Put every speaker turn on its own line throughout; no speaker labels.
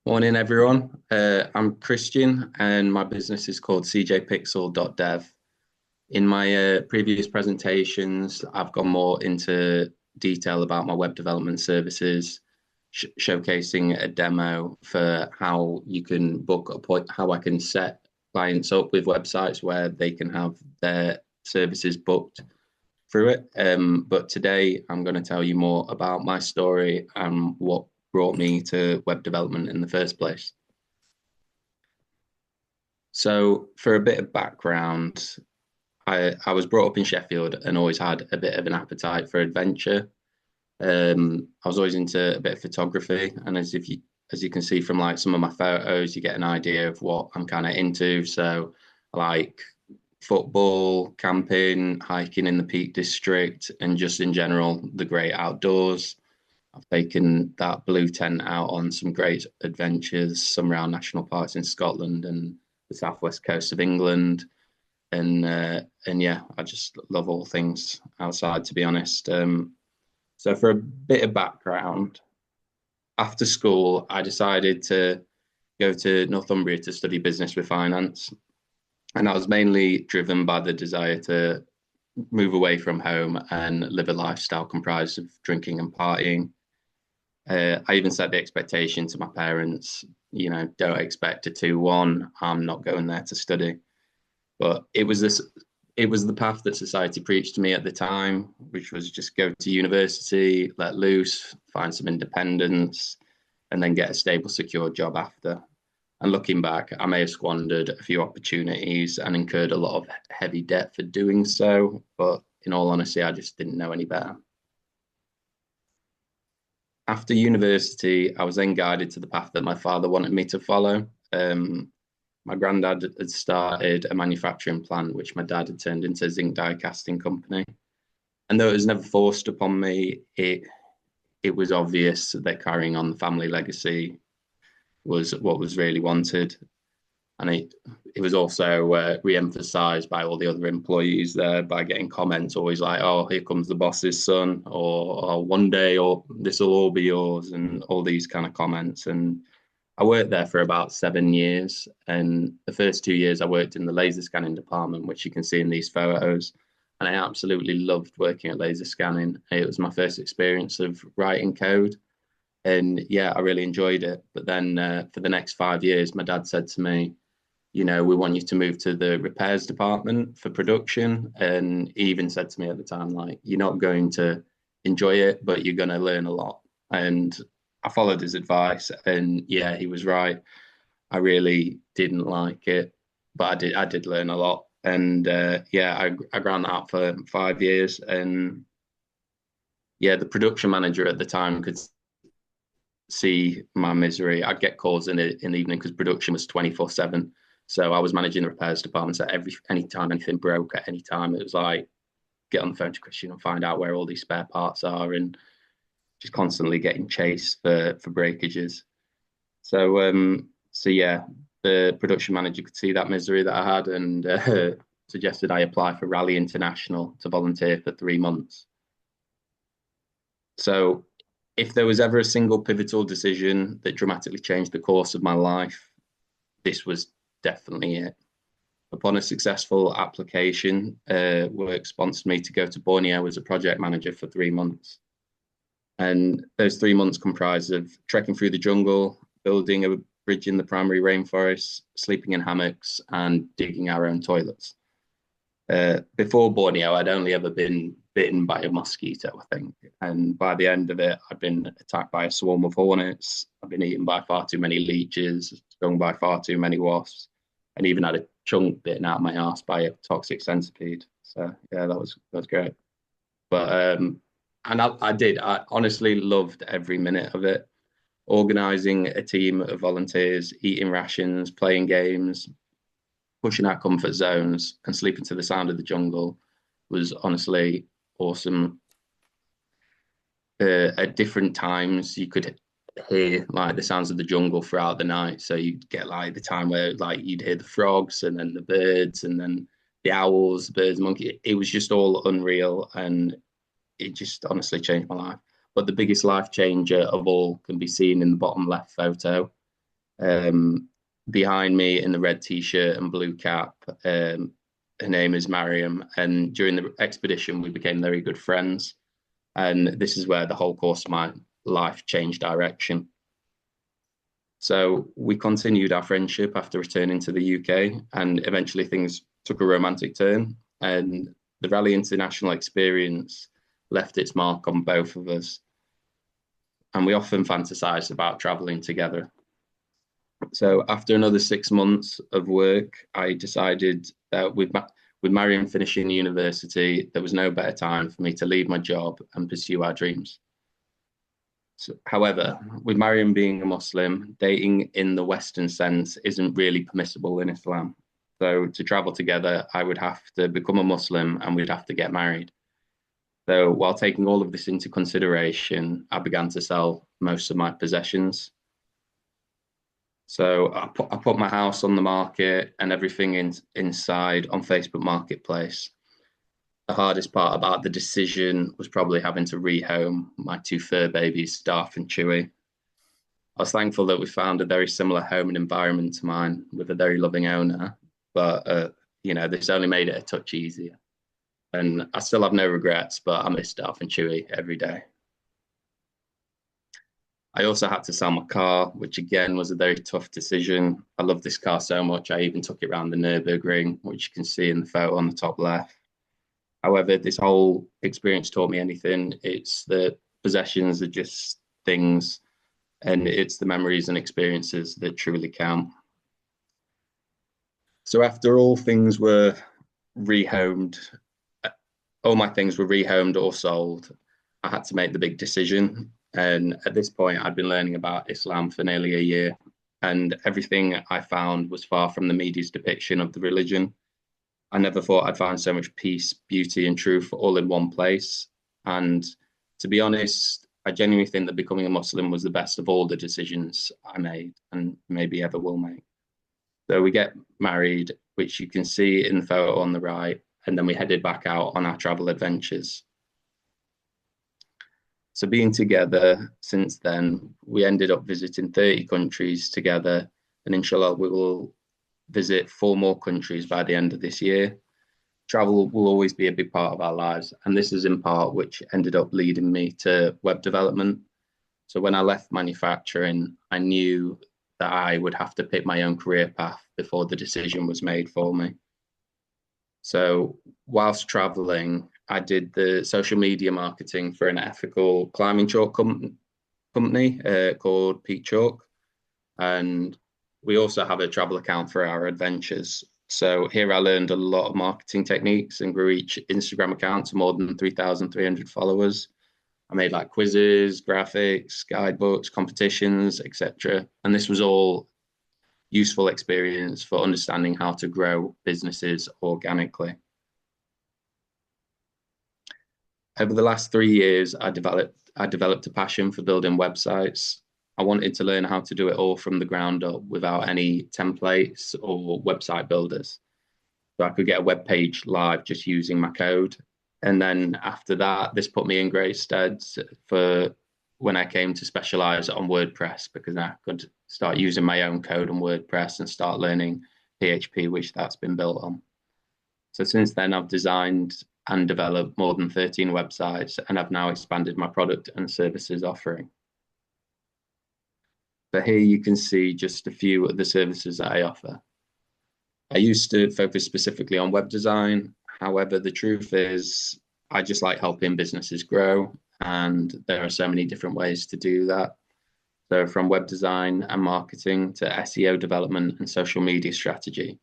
Morning, everyone. I'm Christian, and my business is called CJPixel.Dev. In my previous presentations, I've gone more into detail about my web development services, showcasing a demo for how you can book a point, how I can set clients up with websites where they can have their services booked through it. But today, I'm going to tell you more about my story and what brought me to web development in the first place. So, for a bit of background, I was brought up in Sheffield and always had a bit of an appetite for adventure. I was always into a bit of photography, and as you can see from like some of my photos, you get an idea of what I'm kind of into. So, like football, camping, hiking in the Peak District, and just in general, the great outdoors. I've taken that blue tent out on some great adventures, some around national parks in Scotland and the southwest coast of England. And yeah, I just love all things outside, to be honest. So for a bit of background, after school, I decided to go to Northumbria to study business with finance. And I was mainly driven by the desire to move away from home and live a lifestyle comprised of drinking and partying. I even set the expectation to my parents, don't expect a 2-1. I'm not going there to study. But it was the path that society preached to me at the time, which was just go to university, let loose, find some independence, and then get a stable, secure job after. And looking back, I may have squandered a few opportunities and incurred a lot of heavy debt for doing so. But in all honesty, I just didn't know any better. After university, I was then guided to the path that my father wanted me to follow. My granddad had started a manufacturing plant, which my dad had turned into a zinc die casting company. And though it was never forced upon me, it was obvious that carrying on the family legacy was what was really wanted. And it was also re-emphasized by all the other employees there by getting comments always like, oh, here comes the boss's son, or oh, one day, or this will all be yours, and all these kind of comments. And I worked there for about 7 years. And the first 2 years I worked in the laser scanning department, which you can see in these photos. And I absolutely loved working at laser scanning. It was my first experience of writing code. And yeah, I really enjoyed it. But then for the next 5 years, my dad said to me, we want you to move to the repairs department for production. And he even said to me at the time, like, you're not going to enjoy it, but you're going to learn a lot. And I followed his advice, and yeah, he was right. I really didn't like it, but I did learn a lot. And yeah, I ground that out for 5 years. And yeah, the production manager at the time could see my misery. I'd get calls in the evening because production was 24/7. So I was managing the repairs department. So any time anything broke at any time, it was like get on the phone to Christian and find out where all these spare parts are, and just constantly getting chased for breakages. So yeah, the production manager could see that misery that I had, and suggested I apply for Rally International to volunteer for 3 months. So if there was ever a single pivotal decision that dramatically changed the course of my life, this was definitely it. Upon a successful application, work sponsored me to go to Borneo as a project manager for 3 months. And those 3 months comprised of trekking through the jungle, building a bridge in the primary rainforest, sleeping in hammocks, and digging our own toilets. Before Borneo, I'd only ever been bitten by a mosquito, I think. And by the end of it, I'd been attacked by a swarm of hornets. I've been eaten by far too many leeches, stung by far too many wasps, and even had a chunk bitten out of my arse by a toxic centipede. So yeah, that was great. But and I honestly loved every minute of it. Organizing a team of volunteers, eating rations, playing games, pushing our comfort zones, and sleeping to the sound of the jungle was honestly awesome. At different times, you could hear like the sounds of the jungle throughout the night. So you'd get like the time where like you'd hear the frogs, and then the birds, and then the owls, the birds, monkey. It was just all unreal, and it just honestly changed my life. But the biggest life changer of all can be seen in the bottom left photo. Behind me in the red t-shirt and blue cap, her name is Mariam. And during the expedition, we became very good friends. And this is where the whole course of my life changed direction. So we continued our friendship after returning to the UK, and eventually things took a romantic turn. And the Rally International experience left its mark on both of us. And we often fantasize about traveling together. So after another 6 months of work, I decided that with Mariam finishing university, there was no better time for me to leave my job and pursue our dreams. So, however, with Mariam being a Muslim, dating in the Western sense isn't really permissible in Islam. So to travel together, I would have to become a Muslim and we'd have to get married. So while taking all of this into consideration, I began to sell most of my possessions. So I put my house on the market and everything inside on Facebook Marketplace. The hardest part about the decision was probably having to rehome my two fur babies, Starf and Chewy. I was thankful that we found a very similar home and environment to mine with a very loving owner, but this only made it a touch easier. And I still have no regrets, but I miss Starf and Chewy every day. I also had to sell my car, which again was a very tough decision. I love this car so much, I even took it around the Nürburgring, which you can see in the photo on the top left. However, this whole experience taught me anything. It's that possessions are just things, and it's the memories and experiences that truly count. So after all things were rehomed, all my things were rehomed or sold, I had to make the big decision. And at this point, I'd been learning about Islam for nearly a year, and everything I found was far from the media's depiction of the religion. I never thought I'd find so much peace, beauty, and truth all in one place. And to be honest, I genuinely think that becoming a Muslim was the best of all the decisions I made and maybe ever will make. So we get married, which you can see in the photo on the right, and then we headed back out on our travel adventures. So being together since then, we ended up visiting 30 countries together, and inshallah, we will visit 4 more countries by the end of this year. Travel will always be a big part of our lives, and this is in part which ended up leading me to web development. So when I left manufacturing, I knew that I would have to pick my own career path before the decision was made for me. So whilst traveling, I did the social media marketing for an ethical climbing chalk company called Peak Chalk. And we also have a travel account for our adventures. So here I learned a lot of marketing techniques and grew each Instagram account to more than 3,300 followers. I made like quizzes, graphics, guidebooks, competitions, etc. And this was all useful experience for understanding how to grow businesses organically. Over the last 3 years, I developed a passion for building websites. I wanted to learn how to do it all from the ground up without any templates or website builders. So I could get a web page live just using my code. And then after that, this put me in great stead for when I came to specialize on WordPress, because I could start using my own code on WordPress and start learning PHP, which that's been built on. So since then, I've designed and developed more than 13 websites, and I've now expanded my product and services offering. But here you can see just a few of the services that I offer. I used to focus specifically on web design. However, the truth is, I just like helping businesses grow, and there are so many different ways to do that. So from web design and marketing to SEO development and social media strategy.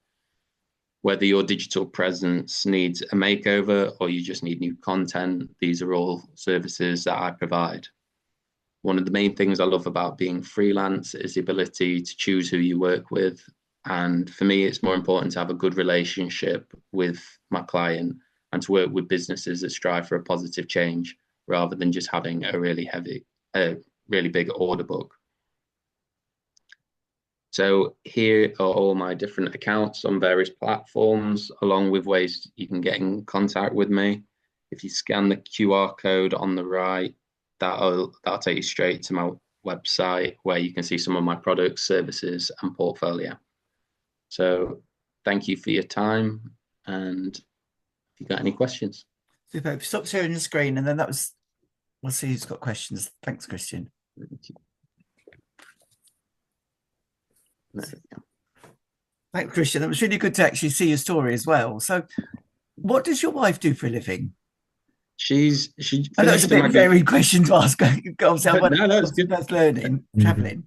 Whether your digital presence needs a makeover or you just need new content, these are all services that I provide. One of the main things I love about being freelance is the ability to choose who you work with. And for me, it's more important to have a good relationship with my client and to work with businesses that strive for a positive change rather than just having a really big order book. So here are all my different accounts on various platforms, along with ways you can get in contact with me. If you scan the QR code on the right, that'll take you straight to my website where you can see some of my products, services, and portfolio. So thank you for your time. And if you got any questions.
Super. Stop sharing the screen, and then we'll see who's got questions. Thanks, Christian. Thanks, Christian. That was really good to actually see your story as well. So, what does your wife do for a living?
She
I know it's a
finished the
bit
magazine.
varied question to ask. Obviously, I want
No, it's
obviously
good.
first learning, traveling.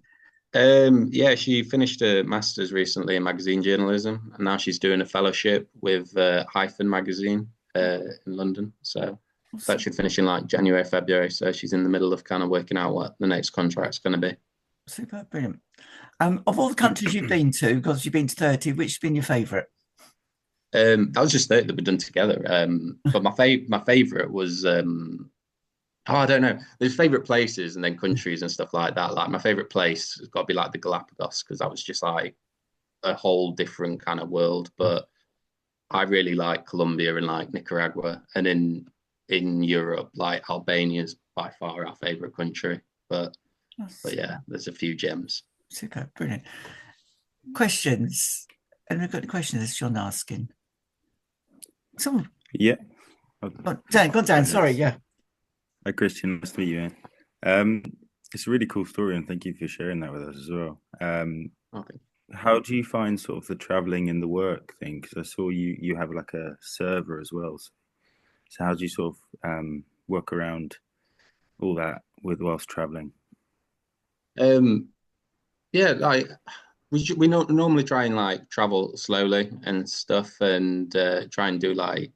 Yeah, she finished a master's recently in magazine journalism, and now she's doing a fellowship with Hyphen magazine in London. So that
Awesome.
should finish in like January, February. So she's in the middle of kind of working out what the next contract's going to be.
Super, brilliant. Of all the countries you've been to, because you've been to 30, which has been your favourite?
That was just 30 that we've done together. But my favorite was oh, I don't know. There's favorite places and then countries and stuff like that. Like my favorite place has got to be like the Galapagos because that was just like a whole different kind of world. But I really like Colombia and like Nicaragua, and in Europe, like Albania is by far our favorite country. But
Super,
yeah, there's a few gems.
super, brilliant. Questions? And we've got the questions that Sean asking. Someone,
Yeah.
Dan, go on, Dan. Sorry, yeah.
Hi, Christian. Nice to meet you, man. Um, it's a really cool story, and thank you for sharing that with us as well.
Okay.
How do you find sort of the traveling and the work thing? Because I saw you have like a server as well. So how do you sort of work around all that with whilst traveling?
Um, yeah, like we normally try and like travel slowly and stuff, and try and do like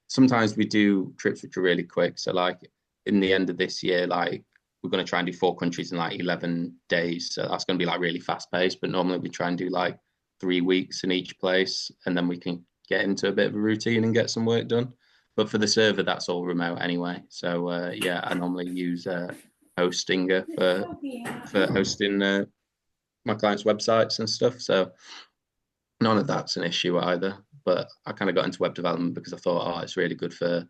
sometimes we do trips which are really quick. So like in the end of this year, like we're going to try and do 4 countries in like 11 days. So that's going to be like really fast paced. But normally we try and do like 3 weeks in each place, and then we can get into a bit of a routine and get some work done. But for the server, that's all remote anyway. So yeah, I normally use Hostinger for hosting my clients' websites and stuff. So none of that's an issue either. But I kind of got into web development because I thought, oh, it's really good for,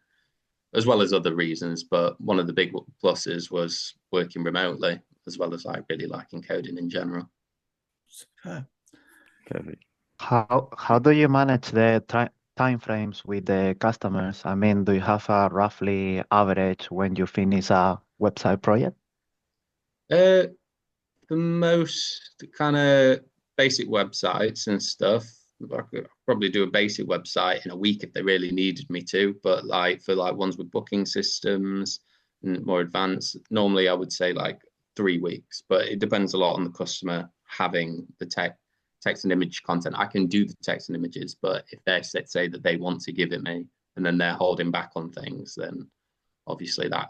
as well as other reasons. But one of the big pluses was working remotely, as well as like really liking coding in general.
Super.
Perfect.
How do you manage the time frames with the customers? I mean, do you have a roughly average when you finish a website project?
Uh, the most kind of basic websites and stuff, I could probably do a basic website in a week if they really needed me to. But like for like ones with booking systems and more advanced, normally I would say like 3 weeks. But it depends a lot on the customer having the text and image content. I can do the text and images, but if they say that they want to give it me and then they're holding back on things, then obviously that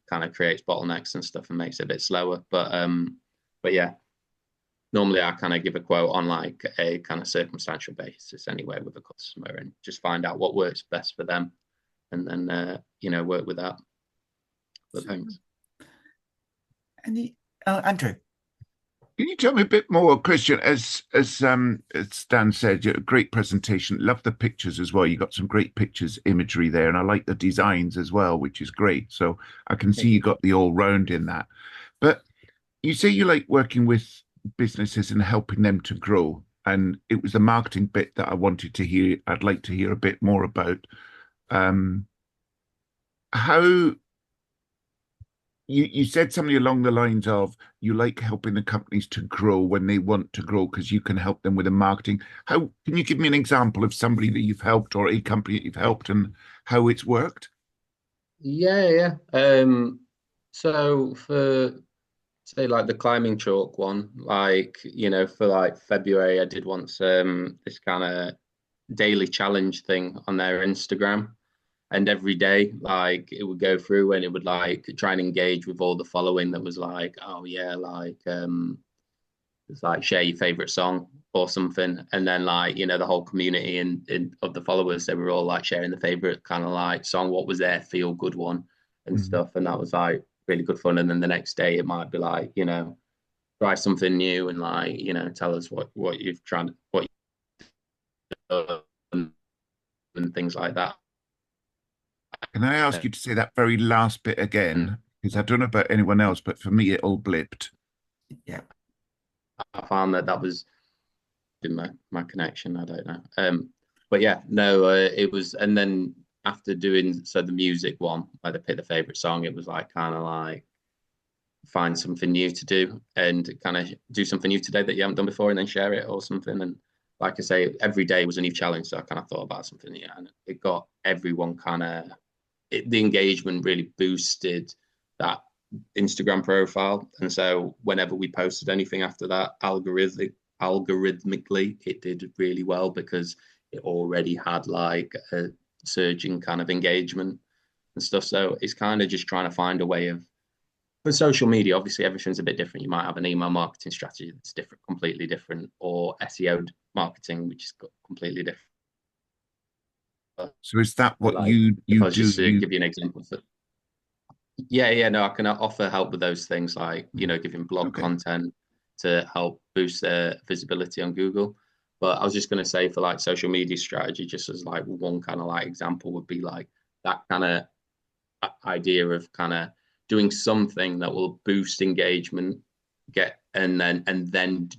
kind of creates bottlenecks and stuff and makes it a bit slower. But yeah, normally I kind of give a quote on like a kind of circumstantial basis anyway with a customer and just find out what works best for them and then work with that. But thanks.
And Andrew.
Can you tell me a bit more, Christian? As Dan said, a great presentation. Love the pictures as well. You got some great pictures, imagery there, and I like the designs as well, which is great. So I can see you got the all round in that. But you say you like working with businesses and helping them to grow. And it was the marketing bit that I wanted to hear. I'd like to hear a bit more about. How you said something along the lines of you like helping the companies to grow when they want to grow because you can help them with the marketing. How can you give me an example of somebody that you've helped or a company that you've helped and how it's worked?
Yeah. So for say like the climbing chalk one, like for like February, I did once this kind of daily challenge thing on their Instagram. And every day, like it would go through and it would like try and engage with all the following that was like, oh yeah, like it's like share your favorite song or something. And then like, the whole community and of the followers, they were all like sharing the favorite kind of like song, what was their feel good one and stuff. And that was like really good fun. And then the next day it might be like, try something new and like, tell us what you've tried, what you've done and things like that.
Can I ask you to say that very last bit again? Because I don't know about anyone else, but for me, it all blipped.
Yeah.
I found that was in my connection. I don't know. But yeah, no, it was. And then after doing the music one, where they picked the favorite song, it was like kind of like find something new to do and kind of do something new today that you haven't done before, and then share it or something. And like I say, every day was a new challenge, so I kind of thought about something, yeah, and it got everyone kind of the engagement really boosted that Instagram profile. And so whenever we posted anything after that, algorithmically, it did really well because it already had like a surging kind of engagement and stuff. So it's kind of just trying to find a way of, for social media, obviously everything's a bit different. You might have an email marketing strategy that's different, completely different, or SEO marketing, which is completely different.
So is that what
Like,
you
if I was
do?
just to give you an example, yeah, no, I can offer help with those things, like, giving blog content to help boost their visibility on Google. But I was just going to say, for like social media strategy, just as like one kind of like example would be like that kind of idea of kind of doing something that will boost engagement, and then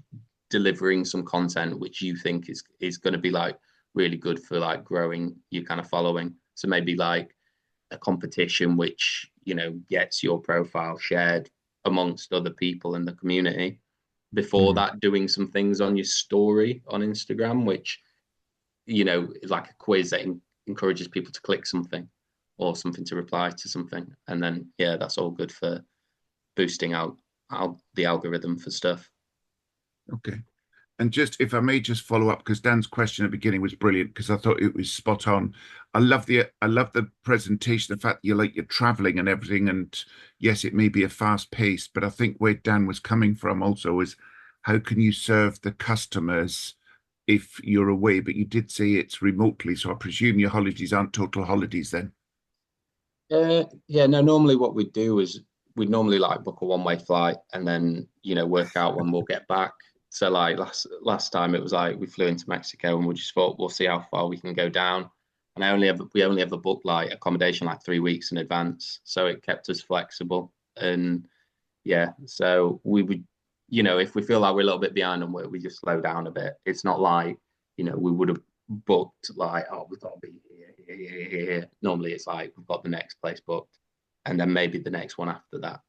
delivering some content which you think is going to be like really good for like growing your kind of following. So maybe like a competition which gets your profile shared amongst other people in the community. Before that, doing some things on your story on Instagram, which is like a quiz that encourages people to click something or something to reply to something, and then yeah, that's all good for boosting out the algorithm for stuff.
Okay. And just if I may just follow up, because Dan's question at the beginning was brilliant, because I thought it was spot on. I love the presentation, the fact that you're traveling and everything. And yes, it may be a fast pace, but I think where Dan was coming from also is how can you serve the customers if you're away? But you did say it's remotely, so I presume your holidays aren't total holidays then.
Yeah, no, normally what we'd do is we'd normally like book a one-way flight and then work out when we'll get back. So like last time it was like we flew into Mexico and we just thought we'll see how far we can go down. And we only ever booked like accommodation like 3 weeks in advance, so it kept us flexible. And yeah, so we would, if we feel like we're a little bit behind on work, we just slow down a bit. It's not like we would have booked like, oh, we've got to be here. Normally it's like we've got the next place booked and then maybe the next one after that,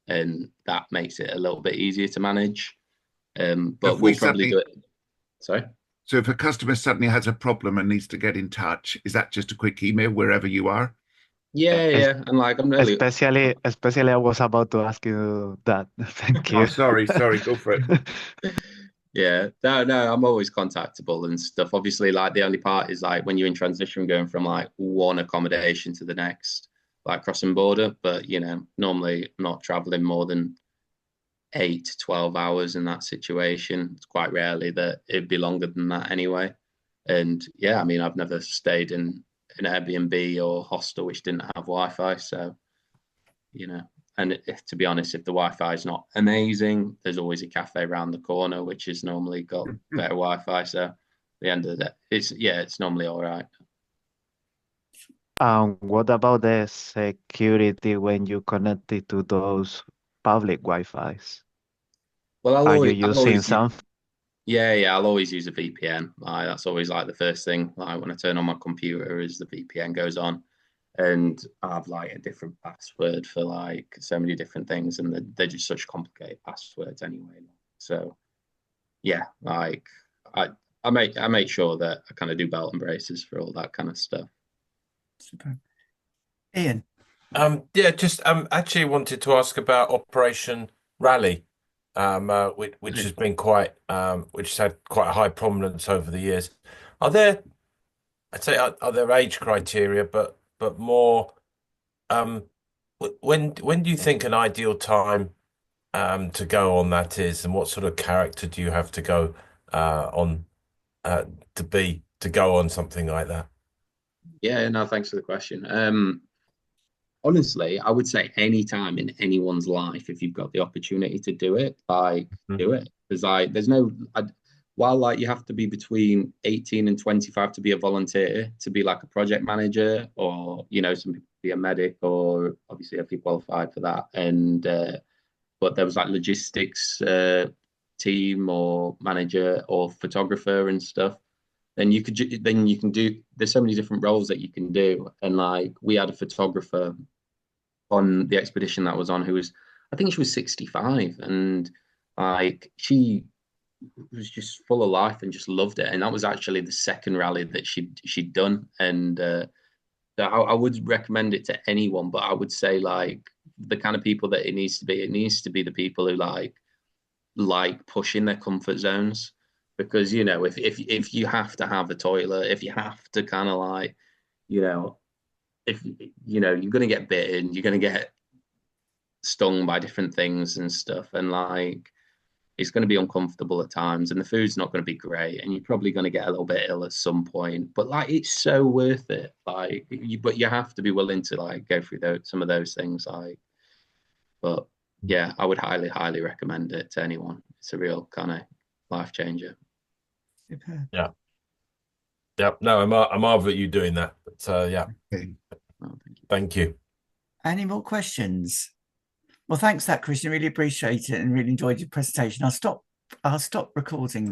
and that makes it a little bit easier to manage. But we'll probably do it. Sorry.
So if a customer suddenly has a problem and needs to get in touch, is that just a quick email wherever you are?
Yeah. And like I'm really
especially I was about to ask you that. Thank you.
Oh, sorry, go for it.
Yeah, no, I'm always contactable and stuff. Obviously, like the only part is like when you're in transition going from like one accommodation to the next, like crossing border. But normally I'm not traveling more than 8 to 12 hours in that situation. It's quite rarely that it'd be longer than that anyway. And yeah, I mean, I've never stayed in an Airbnb or hostel which didn't have Wi-Fi. So, and to be honest, if the Wi-Fi is not amazing, there's always a cafe around the corner which has normally got better Wi-Fi. So, at the end of the day, it's normally all right.
What about the security when you connect it to those public Wi-Fis?
Well,
Are you using some?
Yeah, I'll always use a VPN. Like that's always like the first thing. Like when I turn on my computer, is the VPN goes on, and I have like a different password for like so many different things, and they're just such complicated passwords anyway. So yeah, like I make sure that I kind of do belt and braces for all that kind of stuff.
Super. Ian.
Yeah, just actually wanted to ask about Operation Rally, which has been which has had quite a high prominence over the years. Are there, I'd say, are there age criteria, but more, when do you think an ideal time to go on that is, and what sort of character do you have to go on to go on something like that?
Yeah, no, thanks for the question. Honestly, I would say any time in anyone's life, if you've got the opportunity to do it, do it. There's while like you have to be between 18 and 25 to be a volunteer, to be like a project manager, or some be a medic, or obviously if you qualified for that. And but there was like logistics team or manager or photographer and stuff. Then you can do. There's so many different roles that you can do, and like we had a photographer on the expedition that was on who was, I think she was 65, and like she was just full of life and just loved it. And that was actually the second rally that she'd done. And I would recommend it to anyone, but I would say like the kind of people that it needs to be the people who like pushing their comfort zones. Because you know, if you have to have a toilet, if you have to kind of like, you know, if you know you're gonna get bitten, you're gonna get stung by different things and stuff, and like it's going to be uncomfortable at times, and the food's not going to be great, and you're probably going to get a little bit ill at some point. But like, it's so worth it. Like, but you have to be willing to like go through some of those things. Like, but yeah, I would highly, highly recommend it to anyone. It's a real kind of life changer.
Super.
Yeah. Yep. No, I marvel at you doing that. But yeah.
Okay.
Well, thank you.
Thank you.
Any more questions? Well, thanks for that, Christian. Really appreciate it and really enjoyed your presentation. I'll stop recording now.